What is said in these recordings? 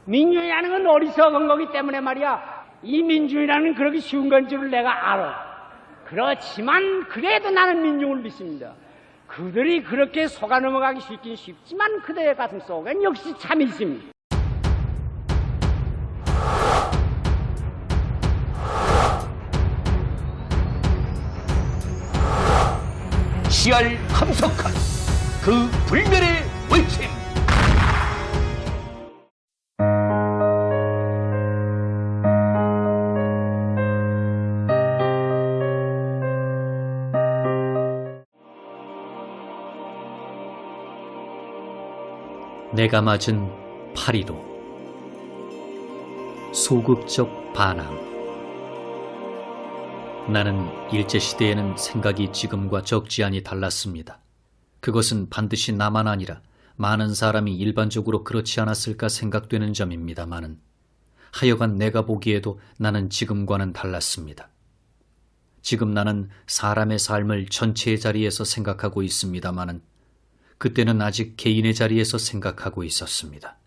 민중이라는 건 어리석은 거기 때문에 말이야. 이 민중이라는 그렇게 쉬운 건 줄을 내가 알아. 그렇지만 그래도 나는 민중을 믿습니다. 그들이 그렇게 속아 넘어가기 쉽긴 쉽지만 그들의 가슴 속엔 역시 참이 있습니다. 시알 함석한 그 불멸의 외침. 내가 맞은 8.15 소극적 반항. 나는 일제시대에는 생각이 지금과 적지 않이 달랐습니다. 그것은 반드시 나만 아니라 많은 사람이 일반적으로 그렇지 않았을까 생각되는 점입니다마는 하여간 내가 보기에도 나는 지금과는 달랐습니다. 지금 나는 사람의 삶을 전체의 자리에서 생각하고 있습니다마는 그때는 아직 개인의 자리에서 생각하고 있었습니다.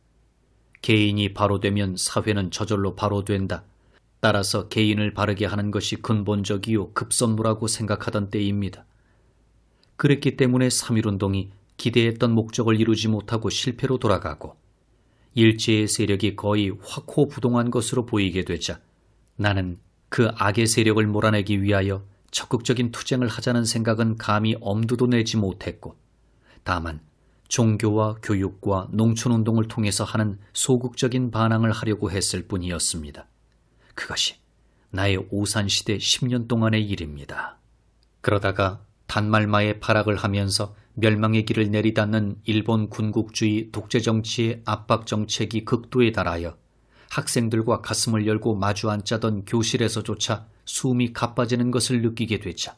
개인이 바로 되면 사회는 저절로 바로 된다. 따라서 개인을 바르게 하는 것이 근본적이요 급선무라고 생각하던 때입니다. 그랬기 때문에 3.1운동이 기대했던 목적을 이루지 못하고 실패로 돌아가고 일제의 세력이 거의 확호부동한 것으로 보이게 되자 나는 그 악의 세력을 몰아내기 위하여 적극적인 투쟁을 하자는 생각은 감히 엄두도 내지 못했고 다만 종교와 교육과 농촌운동을 통해서 하는 소극적인 반항을 하려고 했을 뿐이었습니다. 그것이 나의 오산시대 10년 동안의 일입니다. 그러다가 단말마의 파락을 하면서 멸망의 길을 내리닫는 일본 군국주의 독재정치의 압박정책이 극도에 달하여 학생들과 가슴을 열고 마주 앉자던 교실에서조차 숨이 가빠지는 것을 느끼게 되자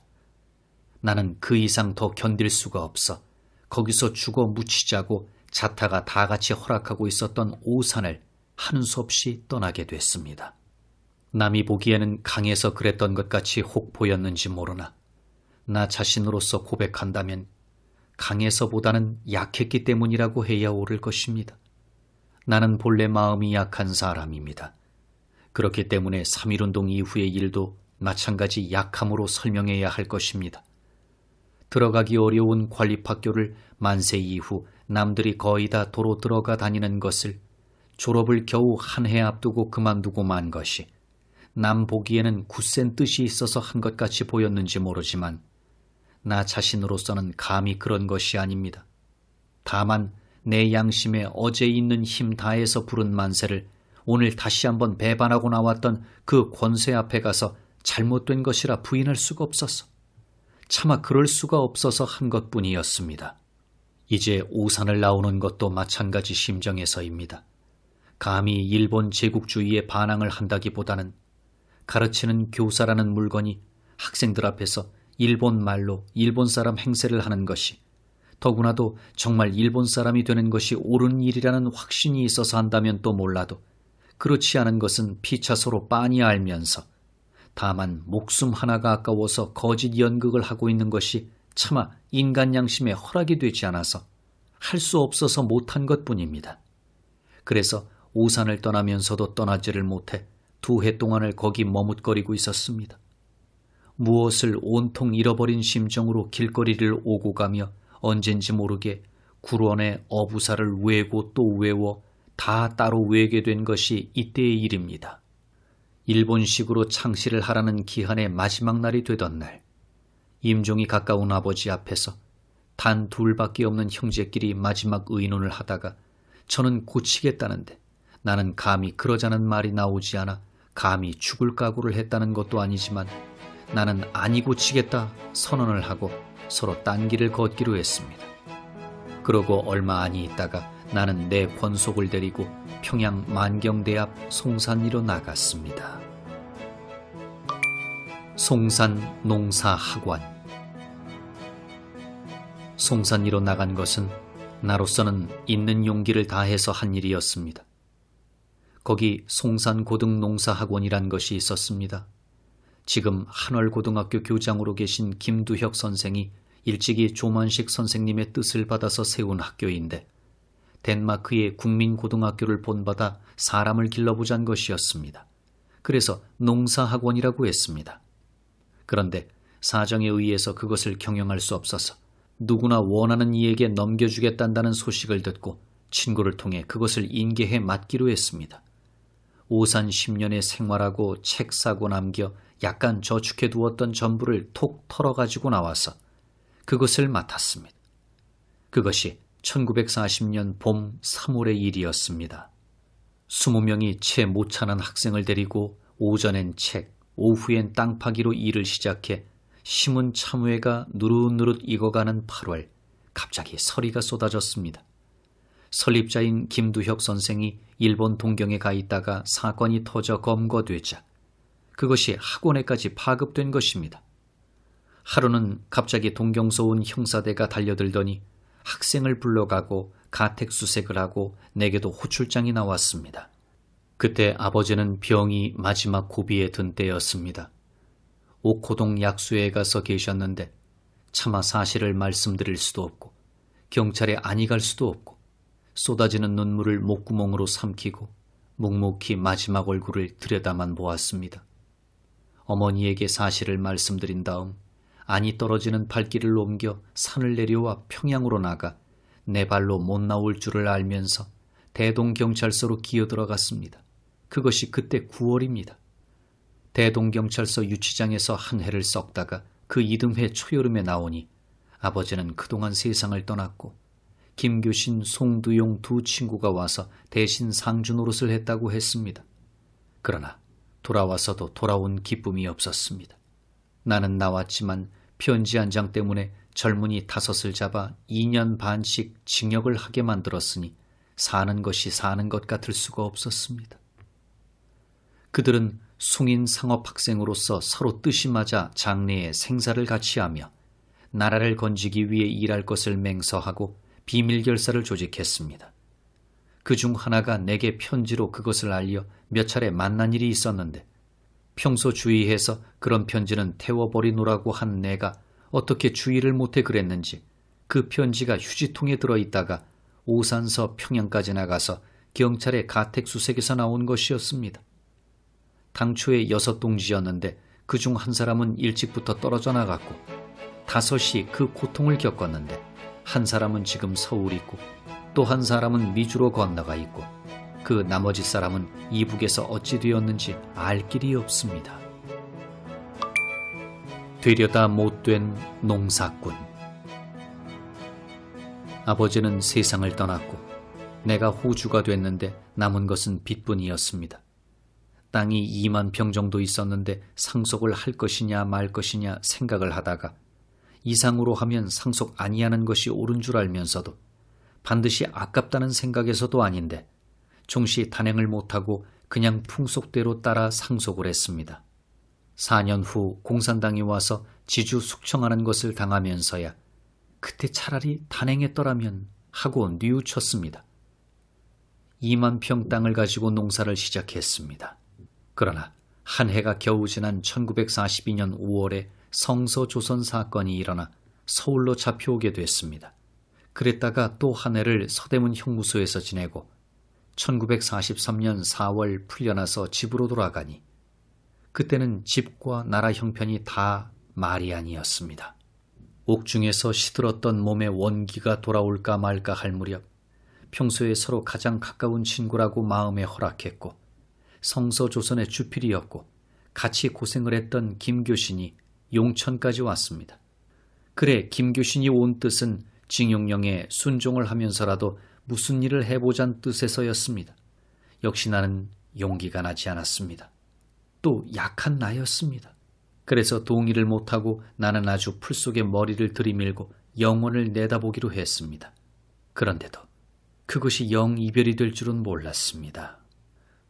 나는 그 이상 더 견딜 수가 없어 거기서 죽어 묻히자고 자타가 다 같이 허락하고 있었던 오산을 하는 수 없이 떠나게 됐습니다. 남이 보기에는 강해서 그랬던 것 같이 혹 보였는지 모르나 나 자신으로서 고백한다면 강해서보다는 약했기 때문이라고 해야 옳을 것입니다. 나는 본래 마음이 약한 사람입니다. 그렇기 때문에 3.1운동 이후의 일도 마찬가지 약함으로 설명해야 할 것입니다. 들어가기 어려운 관립학교를 만세 이후 남들이 거의 다 도로 들어가 다니는 것을 졸업을 겨우 한 해 앞두고 그만두고 만 것이 남 보기에는 굳센 뜻이 있어서 한 것 같이 보였는지 모르지만 나 자신으로서는 감히 그런 것이 아닙니다. 다만 내 양심에 어제 있는 힘 다해서 부른 만세를 오늘 다시 한번 배반하고 나왔던 그 권세 앞에 가서 잘못된 것이라 부인할 수가 없었어. 차마 그럴 수가 없어서 한 것뿐이었습니다. 이제 오산을 나오는 것도 마찬가지 심정에서입니다. 감히 일본 제국주의에 반항을 한다기보다는 가르치는 교사라는 물건이 학생들 앞에서 일본 말로 일본 사람 행세를 하는 것이 더구나도 정말 일본 사람이 되는 것이 옳은 일이라는 확신이 있어서 한다면 또 몰라도 그렇지 않은 것은 피차서로 빤히 알면서 다만 목숨 하나가 아까워서 거짓 연극을 하고 있는 것이 차마 인간 양심에 허락이 되지 않아서 할 수 없어서 못한 것뿐입니다. 그래서 오산을 떠나면서도 떠나지를 못해 2해 동안을 거기 머뭇거리고 있었습니다. 무엇을 온통 잃어버린 심정으로 길거리를 오고 가며 언젠지 모르게 굴원의 어부사를 외고 또 외워 다 따로 외게 된 것이 이때의 일입니다. 일본식으로 창시를 하라는 기한의 마지막 날이 되던 날, 임종이 가까운 아버지 앞에서 단 둘밖에 없는 형제끼리 마지막 의논을 하다가 저는 고치겠다는데 나는 감히 그러자는 말이 나오지 않아 감히 죽을 각오를 했다는 것도 아니지만 나는 아니 고치겠다 선언을 하고 서로 딴 길을 걷기로 했습니다. 그러고 얼마 아니 있다가 나는 내 권속을 데리고 평양 만경대 앞 송산리로 나갔습니다. 송산 농사학원. 송산리로 나간 것은 나로서는 있는 용기를 다해서 한 일이었습니다. 거기 송산고등농사학원이란 것이 있었습니다. 지금 한월고등학교 교장으로 계신 김두혁 선생이 일찍이 조만식 선생님의 뜻을 받아서 세운 학교인데 덴마크의 국민고등학교를 본받아 사람을 길러보자는 것이었습니다. 그래서 농사학원이라고 했습니다. 그런데 사정에 의해서 그것을 경영할 수 없어서 누구나 원하는 이에게 넘겨주겠다는 소식을 듣고 친구를 통해 그것을 인계해 맡기로 했습니다. 오산 10년의 생활하고 책 사고 남겨 약간 저축해 두었던 전부를 톡 털어가지고 나와서 그것을 맡았습니다. 그것이 1940년 봄 3월의 일이었습니다. 20명이 채 못 차는 학생을 데리고 오전엔 책, 오후엔 땅 파기로 일을 시작해 심은 참외가 누릇누릇 익어가는 8월, 갑자기 서리가 쏟아졌습니다. 설립자인 김두혁 선생이 일본 동경에 가 있다가 사건이 터져 검거되자 그것이 학원에까지 파급된 것입니다. 하루는 갑자기 동경서 온 형사대가 달려들더니 학생을 불러가고 가택수색을 하고 내게도 호출장이 나왔습니다. 그때 아버지는 병이 마지막 고비에 든 때였습니다. 옥호동 약수에 가서 계셨는데 차마 사실을 말씀드릴 수도 없고 경찰에 안이 갈 수도 없고 쏟아지는 눈물을 목구멍으로 삼키고 묵묵히 마지막 얼굴을 들여다만 보았습니다. 어머니에게 사실을 말씀드린 다음 안이 떨어지는 발길을 옮겨 산을 내려와 평양으로 나가 내 발로 못 나올 줄을 알면서 대동경찰서로 기어들어갔습니다. 그것이 그때 9월입니다. 대동경찰서 유치장에서 한 해를 썩다가 그 이듬해 초여름에 나오니 아버지는 그동안 세상을 떠났고 김교신, 송두용 두 친구가 와서 대신 상주 노릇을 했다고 했습니다. 그러나 돌아와서도 돌아온 기쁨이 없었습니다. 나는 나왔지만 편지 한 장 때문에 젊은이 5을 잡아 2년 반씩 징역을 하게 만들었으니 사는 것이 사는 것 같을 수가 없었습니다. 그들은 숭인 상업학생으로서 서로 뜻이 맞아 장래에 생사를 같이 하며 나라를 건지기 위해 일할 것을 맹서하고 비밀결사를 조직했습니다. 그중 하나가 내게 편지로 그것을 알려 몇 차례 만난 일이 있었는데 평소 주의해서 그런 편지는 태워버리노라고 한 내가 어떻게 주의를 못해 그랬는지 그 편지가 휴지통에 들어있다가 오산서 평양까지 나가서 경찰의 가택수색에서 나온 것이었습니다. 당초에 6동지였는데 그중 한 사람은 일찍부터 떨어져 나갔고 5이 그 고통을 겪었는데 한 사람은 지금 서울 있고 또 한 사람은 미주로 건너가 있고 그 나머지 사람은 이북에서 어찌 되었는지 알 길이 없습니다. 되려다 못된 농사꾼. 아버지는 세상을 떠났고 내가 호주가 됐는데 남은 것은 빚뿐이었습니다. 땅이 2만 평 정도 있었는데 상속을 할 것이냐 말 것이냐 생각을 하다가 이상으로 하면 상속 아니하는 것이 옳은 줄 알면서도 반드시 아깝다는 생각에서도 아닌데 종시 단행을 못하고 그냥 풍속대로 따라 상속을 했습니다. 4년 후 공산당이 와서 지주 숙청하는 것을 당하면서야 그때 차라리 단행했더라면 하고 뉘우쳤습니다. 2만 평 땅을 가지고 농사를 시작했습니다. 그러나 한 해가 겨우 지난 1942년 5월에 성서조선 사건이 일어나 서울로 잡혀오게 됐습니다. 그랬다가 또 한 해를 서대문 형무소에서 지내고 1943년 4월 풀려나서 집으로 돌아가니 그때는 집과 나라 형편이 다 말이 아니었습니다. 옥중에서 시들었던 몸의 원기가 돌아올까 말까 할 무렵 평소에 서로 가장 가까운 친구라고 마음에 허락했고 성서조선의 주필이었고 같이 고생을 했던 김교신이 용천까지 왔습니다. 그래 김교신이 온 뜻은 징용령에 순종을 하면서라도 무슨 일을 해보자는 뜻에서였습니다. 역시 나는 용기가 나지 않았습니다. 또 약한 나였습니다. 그래서 동의를 못하고 나는 아주 풀속에 머리를 들이밀고 영혼을 내다보기로 했습니다. 그런데도 그것이 영 이별이 될 줄은 몰랐습니다.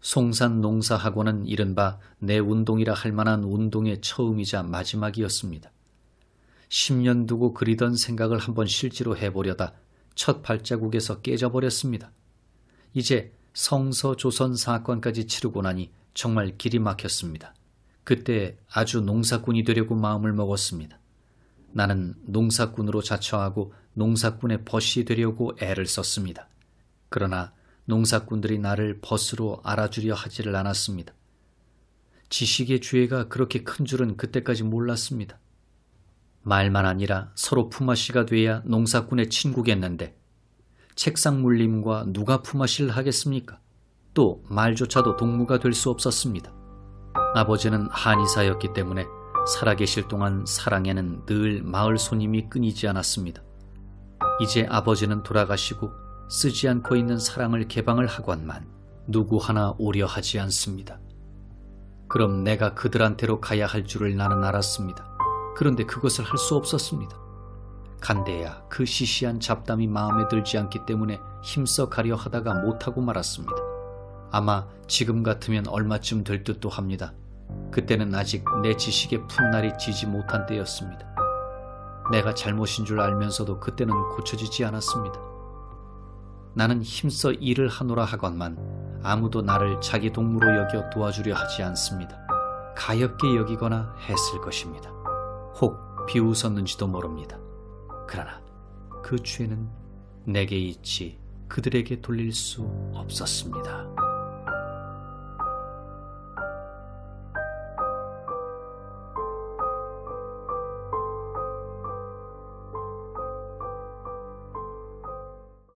송산 농사학원은 이른바 내 운동이라 할 만한 운동의 처음이자 마지막이었습니다. 10년 두고 그리던 생각을 한번 실제로 해보려다 첫 발자국에서 깨져버렸습니다. 이제 성서조선 사건까지 치르고 나니 정말 길이 막혔습니다. 그때 아주 농사꾼이 되려고 마음을 먹었습니다. 나는 농사꾼으로 자처하고 농사꾼의 벗이 되려고 애를 썼습니다. 그러나 농사꾼들이 나를 벗으로 알아주려 하지를 않았습니다. 지식의 죄가 그렇게 큰 줄은 그때까지 몰랐습니다. 말만 아니라 서로 품앗이가 돼야 농사꾼의 친구겠는데 책상 물림과 누가 품앗이를 하겠습니까? 또 말조차도 동무가 될 수 없었습니다. 아버지는 한의사였기 때문에 살아계실 동안 사랑에는 늘 마을 손님이 끊이지 않았습니다. 이제 아버지는 돌아가시고 쓰지 않고 있는 사랑을 개방을 하건만 누구 하나 오려 하지 않습니다. 그럼 내가 그들한테로 가야 할 줄을 나는 알았습니다. 그런데 그것을 할 수 없었습니다. 간대야 그 시시한 잡담이 마음에 들지 않기 때문에 힘써 가려 하다가 못하고 말았습니다. 아마 지금 같으면 얼마쯤 될 듯도 합니다. 그때는 아직 내 지식의 풋날이 지지 못한 때였습니다. 내가 잘못인 줄 알면서도 그때는 고쳐지지 않았습니다. 나는 힘써 일을 하노라 하건만 아무도 나를 자기 동무로 여겨 도와주려 하지 않습니다. 가엾게 여기거나 했을 것입니다. 혹 비웃었는지도 모릅니다. 그러나 그 죄는 내게 있지 그들에게 돌릴 수 없었습니다.